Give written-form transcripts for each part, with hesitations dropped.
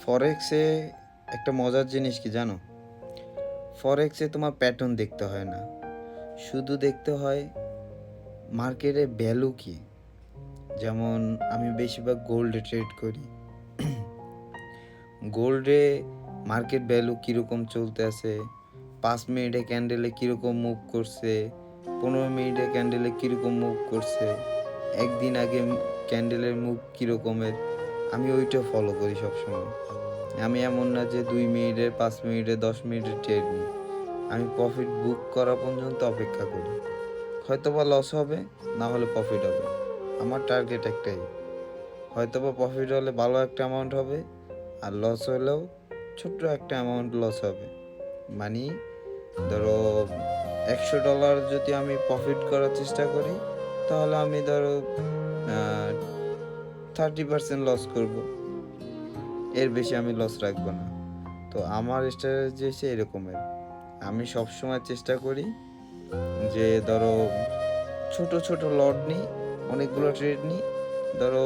ফরেক্সে একটা মজার জিনিস কি জানো? ফরেক্সে তোমার প্যাটার্ন দেখতে হয় না, শুধু দেখতে হয় মার্কেটে ভ্যালু কি। যেমন আমি বেশিরভাগ গোল্ডে ট্রেড করি। গোল্ডে মার্কেট ভ্যালু কীরকম চলতে আছে, 5 মিনিটে ক্যান্ডেলে কীরকম মুভ করছে, 15 মিনিটে ক্যান্ডেলে কীরকম মুভ করছে, একদিন আগে ক্যান্ডেলের মুভ কীরকমের, আমি ওইটা ফলো করি সবসময়। আমি এমন না যে 2 মিনিটের, 5 মিনিটের, 10 মিনিটের ট্রেড নিই। আমি প্রফিট বুক করা পর্যন্ত অপেক্ষা করি। হয়তোবা লস হবে, না হলে প্রফিট হবে। আমার টার্গেট একটাই, হয়তোবা প্রফিট হলে ভালো একটা অ্যামাউন্ট হবে, আর লস হলেও ছোট্ট একটা অ্যামাউন্ট লস হবে। মানে ধরো $100 যদি আমি প্রফিট করার চেষ্টা করি, তাহলে আমি ধরো 30% লস করব, এর বেশি আমি লস রাখবো না। তো আমার স্ট্র্যাটেজি হচ্ছে এরকমের। আমি সবসময় চেষ্টা করি যে ধরো ছোট ছোট লট নিই, অনেকগুলো ট্রেড নিই, ধরো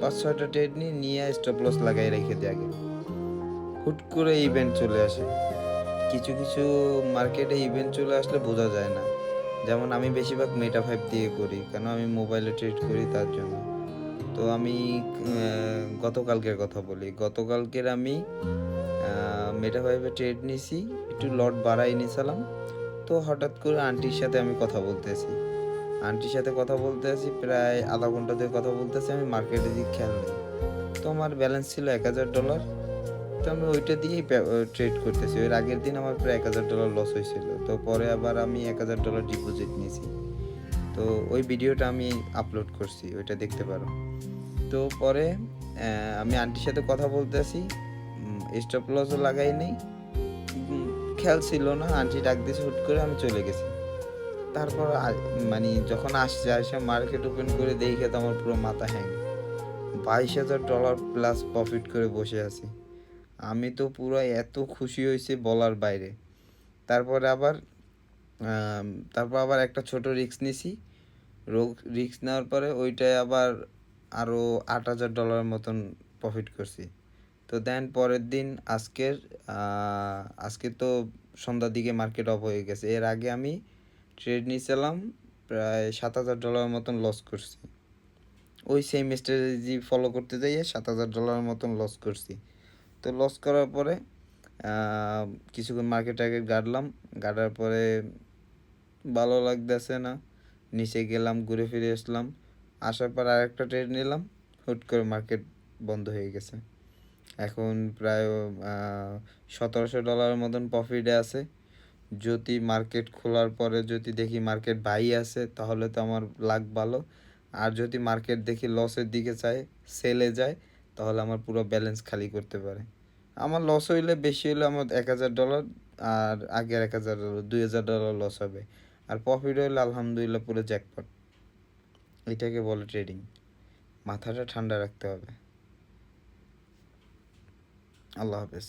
5-6টা ট্রেড নিয়ে স্টপ লস লাগাই রেখে দিই আগে। হুট করে ইভেন্ট চলে আসে, কিছু কিছু মার্কেটে ইভেন্ট চলে আসলে বোঝা যায় না। যেমন আমি বেশিরভাগ মেটা 5 দিয়ে করি, কেন আমি মোবাইলে ট্রেড করি তার জন্য। তো আমি গতকালকের কথা বলি, গতকালকের আমি মেটা 5-এ ট্রেড নিছি, একটু লট বাড়াই নিয়েছিলাম। তো হঠাৎ করে আন্টির সাথে আমি কথা বলতেছি, প্রায় আধা ঘন্টা ধরে কথা বলতেছি, আমি মার্কেটের দিকে খেয়াল নেই। তো আমার ব্যালেন্স ছিল $1000, তো আমি ওইটা দিয়েই ট্রেড করতেছি। এর আগের দিন আমার প্রায় $1000 লস হয়েছিল। তো পরে আবার আমি $1000 ডিপোজিট নিয়েছি। তো ওই ভিডিওটা আমি আপলোড করছি, ওইটা দেখতে পারো। তো পরে আমি আন্টির সাথে কথা বলতেছি, স্টপ লসও লাগাই নেই, খেয়াল ছিল না, আন্টি ডাক দিয়েছে হুট করে, আমি চলে গেছি। তারপর মানে যখন আসে মার্কেট ওপেন করে দেখে তো আমার পুরো মাথা হ্যাং, $22,000 প্লাস প্রফিট করে বসে আছি। আমি তো পুরো এত খুশি হয়েছি বলার বাইরে। তারপর আবার একটা ছোট রিস্ক নিছি। রিস্ক নেওয়ার পরে ওইটায় আবার আরও $8,000 মতন প্রফিট করছি। তো দেন পরের দিন আজকে তো সন্ধ্যার দিকে মার্কেট অফ হয়ে গেছে। এর আগে আমি ট্রেড নিয়েছিলাম, প্রায় $7,000 মতন লস করছি। ওই সেম স্ট্র্যাটেজি ফলো করতে যাইয়ে $7,000 মতন লস করছি। তো লস করার পরে কিছুক্ষণ মার্কেটটাকে গাড়ার পরে ভালো লাগতেছে না, নিচে গেলাম, ঘুরে ফিরে আসলাম, আসার পর আরেকটা ট্রেড নিলাম, হুট করে মার্কেট বন্ধ হয়ে গেছে। এখন প্রায় $1,700 মতন প্রফিটে আছে। যদি মার্কেট খোলার পরে যদি দেখি মার্কেট বাই আছে, তাহলে তো আমার লাক ভালো। আর যদি মার্কেট দেখি লসের দিকে সেলে যায়, তাহলে আমার পুরো ব্যালেন্স খালি করতে পারে। আমার লস হইলে বেশি হলে আমার $1,000, আর আগের $1,000, $2,000 লস হবে। আর প্রফিট হইলে আলহামদুলিল্লাহ পুরো জ্যাকপট। এটাকে বলে ট্রেডিং। মাথাটা ঠান্ডা রাখতে হবে। আল্লাহ হাফেজ।